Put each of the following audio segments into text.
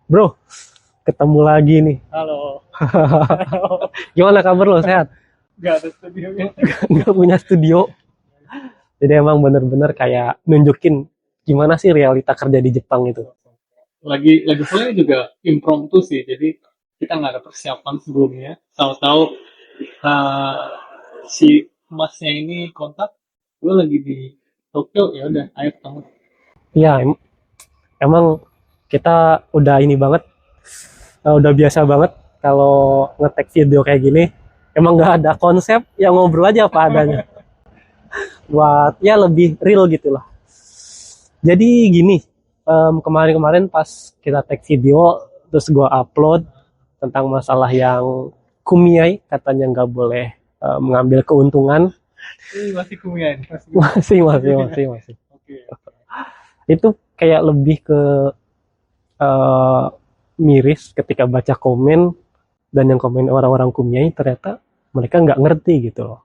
Bro, ketemu lagi nih. Halo. Gimana kabar lo? Sehat? Nggak ada studionya. Nggak punya studio. Jadi emang bener-bener kayak nunjukin gimana sih realita kerja di Jepang itu. Lagi pula juga impromptu sih, jadi kita nggak ada persiapan sebelumnya. Tahu-tahu eh, si masnya ini kontak, gue lagi di Tokyo, ya udah, ayo ketemu. Iya, emang kita udah ini banget, udah biasa banget kalau ngetek video kayak gini. Emang nggak ada konsep, yang ngobrol aja apa adanya. Buat ya lebih real gitu lah. Jadi gini, kemarin-kemarin pas kita tag video, terus gua upload tentang masalah yang kumiai, katanya nggak boleh mengambil keuntungan. Ini masih kumian, masih kumian. Masih. Oke. Itu kayak lebih ke eh, miris ketika baca komen, dan yang komen orang-orang kumiai ternyata mereka nggak ngerti gitu loh.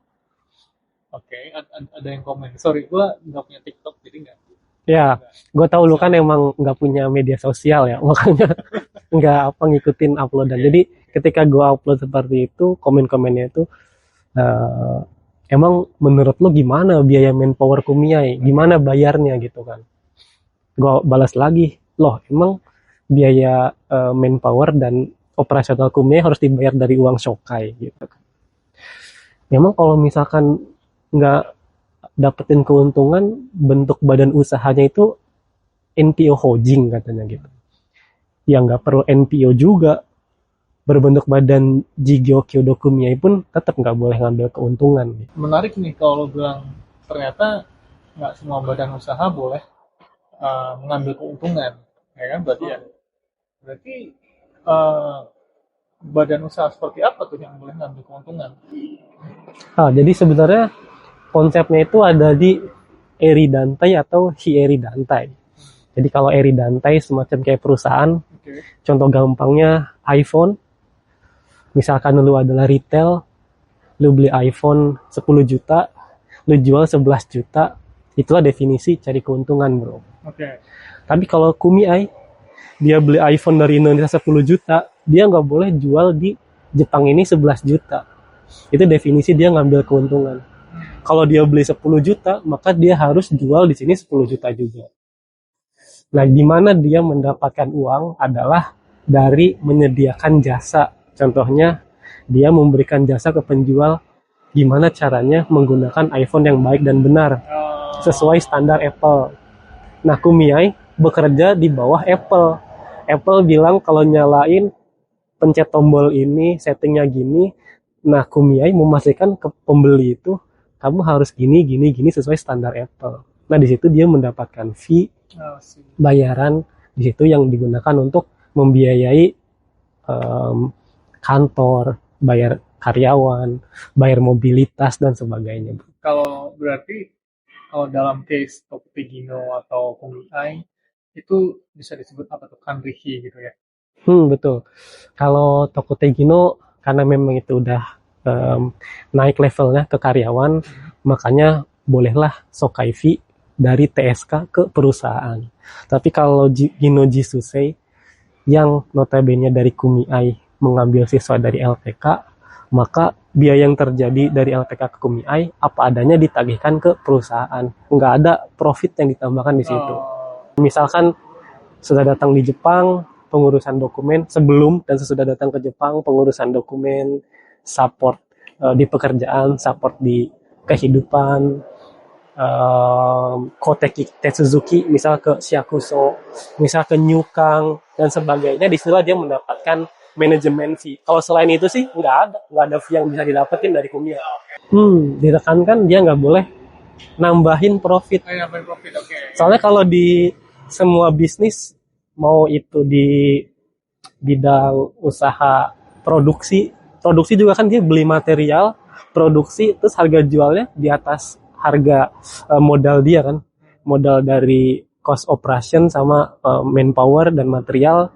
Oke, ada yang komen. Sorry, gue nggak punya TikTok, jadi nggak. Ya, gue tahu lu kan emang nggak punya media sosial ya, makanya nggak apa ngikutin uploadan. Oke. Jadi ketika gue upload seperti itu, komen-komennya itu eh, emang menurut lu gimana biaya manpower Kumiai, gimana bayarnya gitu kan. Gue balas lagi, loh emang biaya manpower dan operasional Kumiai harus dibayar dari uang Shokai gitu kan. Memang kalau misalkan nggak dapetin keuntungan, bentuk badan usahanya itu NPO Hojing katanya gitu. Ya nggak perlu NPO juga, berbentuk badan Jigyo Kyodo Kumiai pun tetap nggak boleh ngambil keuntungan. Menarik nih kalau lo bilang ternyata nggak semua badan usaha boleh mengambil keuntungan, ya kan? Berarti eh, badan usaha seperti apa tuh yang boleh ngambil keuntungan? Jadi sebenarnya konsepnya itu ada di Eri Dantai atau Hieri Dantai. Jadi kalau Eri Dantai semacam kayak perusahaan, Oke. contoh gampangnya iPhone. Misalkan lu adalah retail, lu beli iPhone 10 juta, lu jual 11 juta, itulah definisi cari keuntungan, bro. Oke. Tapi kalau Kumiai, dia beli iPhone dari Indonesia 10 juta, dia nggak boleh jual di Jepang ini 11 juta. Itu definisi dia ngambil keuntungan. Kalau dia beli 10 juta, maka dia harus jual di sini 10 juta juga. Nah, di mana dia mendapatkan uang adalah dari menyediakan jasa. Contohnya, dia memberikan jasa ke penjual gimana caranya menggunakan iPhone yang baik dan benar sesuai standar Apple. Nah, Kumiai bekerja di bawah Apple. Apple bilang kalau nyalain pencet tombol ini, settingnya gini. Nah, Kumiai memastikan ke pembeli itu kamu harus gini sesuai standar Apple. Nah, di situ dia mendapatkan fee, bayaran di situ yang digunakan untuk membiayai kantor, bayar karyawan, bayar mobilitas dan sebagainya. Kalau berarti kalau dalam case Tokpegino atau Kumiai itu bisa disebut apa tuh kanrihi gitu ya? Betul. Kalau Toko Tegino karena memang itu udah naik levelnya ke karyawan, makanya bolehlah Sokai fee dari TSK ke perusahaan. Tapi kalau Gino Jisusei yang notabene dari Kumiai mengambil siswa dari LPK, maka biaya yang terjadi dari LPK ke Kumiai apa adanya ditagihkan ke perusahaan. Nggak ada profit yang ditambahkan di situ. Misalkan sudah datang di Jepang, pengurusan dokumen sebelum dan sesudah datang ke Jepang, pengurusan dokumen, support di pekerjaan, support di kehidupan, Koteki Tetsuzuki, misal ke Syakuso, misal ke Nyukang dan sebagainya, disitulah dia mendapatkan manajemen fee. Kalau selain itu sih nggak ada fee yang bisa didapetin dari Kumiai. Ditekankan dia nggak boleh nambahin profit. Nambahin profit, oke. Soalnya kalau di semua bisnis, mau itu di bidang usaha produksi juga kan dia beli material, produksi, terus harga jualnya di atas harga modal dia kan, modal dari cost operation sama manpower dan material,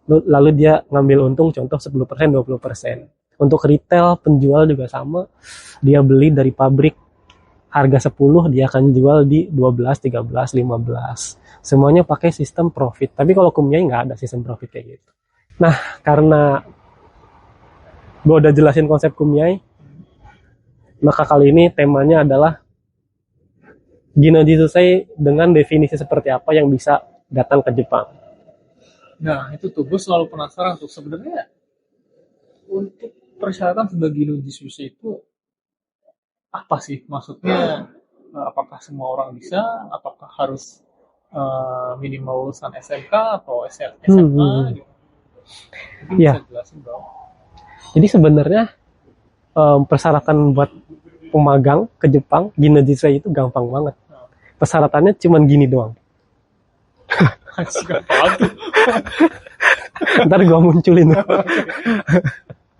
lalu dia ngambil untung contoh 10%, 20%. Untuk retail, penjual juga sama, dia beli dari pabrik harga 10, dia akan jual di 12, 13, 15. Semuanya pakai sistem profit. Tapi kalau Kumiai nggak ada sistem profit kayak gitu. Nah, karena gue udah jelasin konsep Kumiai, maka kali ini temanya adalah Ginoji Susei dengan definisi seperti apa yang bisa datang ke Jepang. Nah, itu tuh gue selalu penasaran tuh sebenarnya untuk persyaratan sebagai logis itu apa sih? Maksudnya apakah semua orang bisa? Apakah harus minimal lulusan SMK atau SMA gitu? Mungkin bisa Ya, jelasin dong. jadi sebenarnya persyaratan buat pemagang ke Jepang, Ginoji Susei itu gampang banget. Nah, Persyaratannya cuma gini doang. apa tuh? Ntar gue munculin.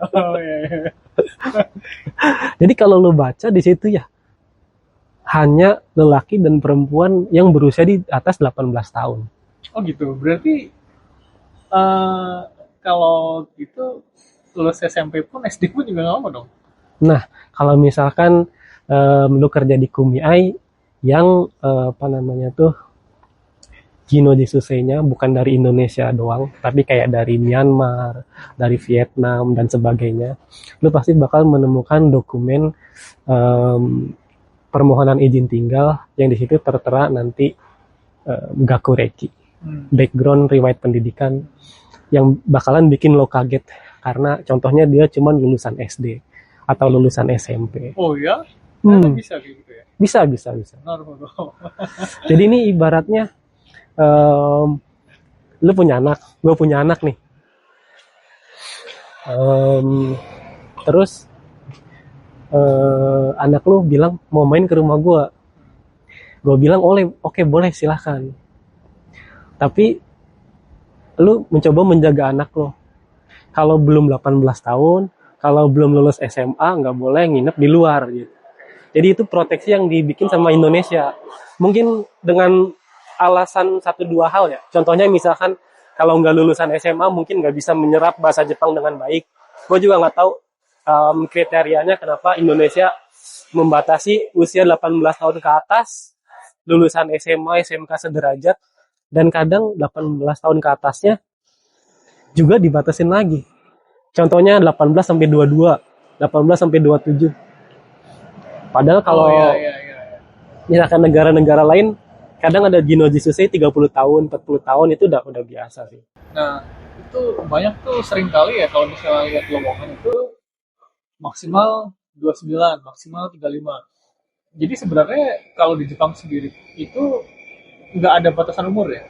Oh, iya, iya. Jadi kalau lo baca di situ ya, hanya lelaki dan perempuan yang berusia di atas 18 tahun. Oh gitu. Berarti eh kalau gitu lulus SMP pun SD pun juga nggak apa dong? Nah, kalau misalkan lo kerja di Kumiai yang apa namanya tuh Ginoji Susei-nya bukan dari Indonesia doang, tapi kayak dari Myanmar, dari Vietnam dan sebagainya, lo pasti bakal menemukan dokumen em, permohonan izin tinggal yang di situ tertera nanti gakureki, background riwayat pendidikan yang bakalan bikin lo kaget karena contohnya dia cuma lulusan SD atau lulusan SMP. Oh ya? Ternyata bisa kayak gitu ya? Bisa. Naruhodo. Jadi ini ibaratnya lu punya anak, gue punya anak nih. Terus anak lu bilang mau main ke rumah gue. Gue bilang oke boleh silahkan. Tapi lu mencoba menjaga anak lo. Kalau belum 18 tahun, kalau belum lulus SMA nggak boleh nginep di luar gitu. Jadi itu proteksi yang dibikin sama Indonesia. Mungkin dengan alasan 1-2 hal ya. Contohnya misalkan kalau nggak lulusan SMA mungkin nggak bisa menyerap bahasa Jepang dengan baik. Gue juga nggak tahu kriterianya kenapa Indonesia membatasi usia 18 tahun ke atas, lulusan SMA, SMK sederajat, dan kadang 18 tahun ke atasnya juga dibatasin lagi. Contohnya 18 sampai 22, 18 sampai 27. Padahal kalau Iya. misalkan negara-negara lain kadang ada Ginoji Susei 30 tahun, 40 tahun itu udah biasa sih. Nah, itu banyak tuh sering kali ya kalau misalnya lihat lowongan itu maksimal 29, maksimal 35. Jadi sebenarnya kalau di Jepang sendiri itu nggak ada batasan umur ya?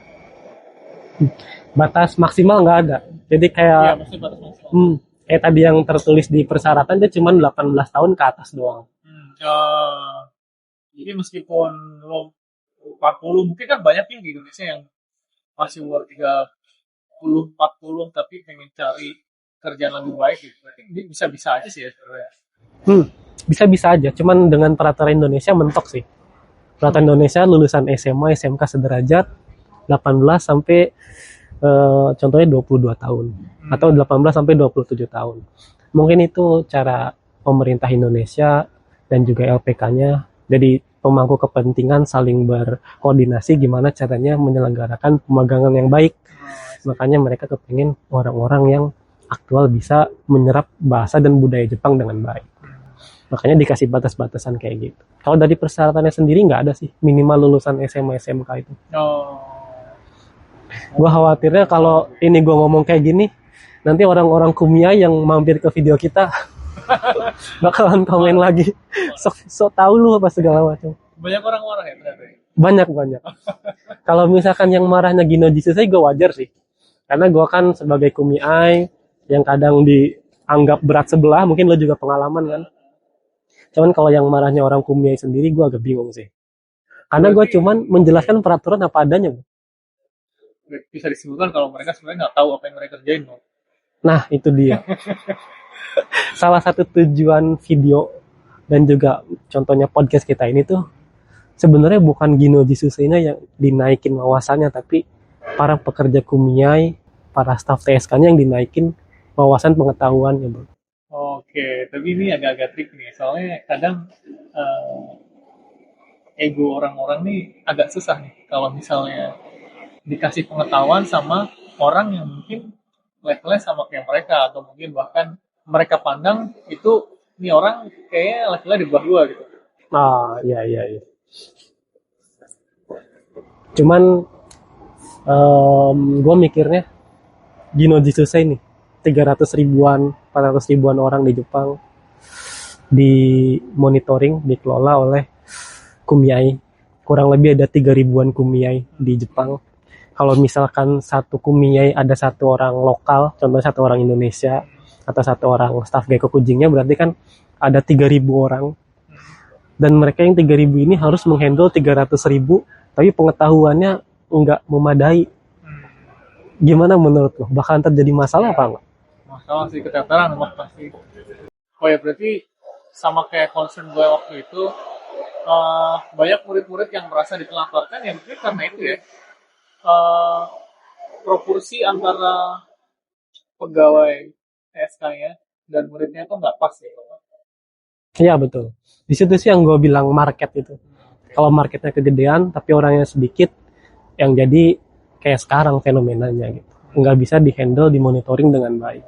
Batas maksimal nggak ada. Jadi kayak Iya, maksudnya batas maksimal. kayak tadi yang tertulis di persyaratan dia cuma 18 tahun ke atas doang. Jadi meskipun lo 40, mungkin kan banyak yang di Indonesia yang masih umur 30, 40 tapi pengen cari kerjaan lebih baik gitu. Berarti ini bisa-bisa aja sih ya sebenarnya. Bisa-bisa aja, cuman dengan peraturan Indonesia mentok sih. Peraturan Indonesia lulusan SMA, SMK sederajat 18 sampai contohnya 22 tahun atau 18 sampai 27 tahun. Mungkin itu cara pemerintah Indonesia dan juga LPK-nya jadi pemangku kepentingan saling berkoordinasi gimana caranya menyelenggarakan pemagangan yang baik. Makanya mereka kepingin orang-orang yang aktual bisa menyerap bahasa dan budaya Jepang dengan baik. Makanya dikasih batas-batasan kayak gitu. Kalau dari persyaratannya sendiri nggak ada sih minimal lulusan SMA SMK itu. Gue khawatirnya kalau ini gue ngomong kayak gini, nanti orang-orang Kumia yang mampir ke video kita bakalan komen lagi. Sok tahu lu apa segala macam. Banyak orang-orang ya ternyata. Banyak. Kalau misalkan yang marahnya Ginoji Susei gue wajar sih. Karena gue kan sebagai Kumiai yang kadang dianggap berat sebelah, mungkin lo juga pengalaman kan. Cuman kalau yang marahnya orang Kumiai sendiri gue agak bingung sih. Karena gue cuman menjelaskan peraturan apa adanya. Bisa disebutkan kalau mereka sebenarnya nggak tahu apa yang mereka kerjain. Nah itu dia. Salah satu tujuan video dan juga contohnya podcast kita ini tuh sebenarnya bukan Ginoji Susei-nya yang dinaikin wawasannya, tapi para pekerja Kumiai, para staf TSK-nya yang dinaikin wawasan pengetahuannya, bro. Oke, tapi ini agak-agak trik nih, soalnya kadang ego orang-orang nih agak susah nih kalau misalnya dikasih pengetahuan sama orang yang mungkin levelnya sama kayak mereka, atau mungkin bahkan mereka pandang itu ini orang kayaknya levelnya di bawah gua gitu. Iya, iya, iya. Cuman gue mikirnya Gino Jisusei nih 300 ribuan 400 ribuan orang di Jepang di monitoring, dikelola oleh kumiai. Kurang lebih ada 3 ribuan kumiai di Jepang. Kalau misalkan satu kumiai ada satu orang lokal, contohnya satu orang Indonesia atau satu orang staff Gekkokujinnya, berarti kan ada 3.000 orang. Dan mereka yang 3.000 ini harus menghandle 300.000, tapi pengetahuannya nggak memadai. Gimana menurut lo? Bakalan terjadi masalah apa enggak? Masalah sih, keteteran pasti. Oh ya, berarti sama kayak concern gue waktu itu, banyak murid-murid yang merasa ditelantarkan ya mungkin karena itu ya, proporsi antara pegawai SK-nya dan muridnya itu nggak pas gitu. Iya betul. Di situ sih yang gue bilang market itu. Kalau marketnya kegedean tapi orangnya sedikit, yang jadi kayak sekarang fenomenanya gitu. Nggak bisa dihandle, dimonitoring dengan baik.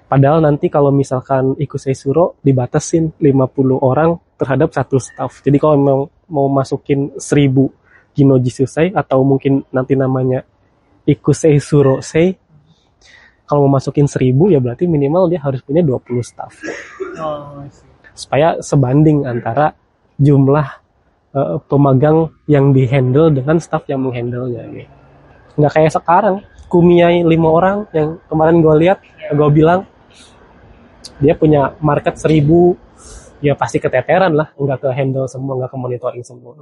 Padahal nanti kalau misalkan Ikusei Suro dibatasin 50 orang terhadap satu staff. Jadi kalau mau masukin 1000 Gino Jisusei atau mungkin nanti namanya Ikusei Surosei, kalau mau masukin 1000 ya berarti minimal dia harus punya 20 staff. Supaya sebanding antara jumlah pemagang yang dihandle dengan staff yang menghandle-nya gitu. Nggak kayak sekarang, kumiai 5 orang yang kemarin gue lihat, gue bilang dia punya market 1000, ya pasti keteteran lah, nggak ke handle semua, nggak ke monitoring semua.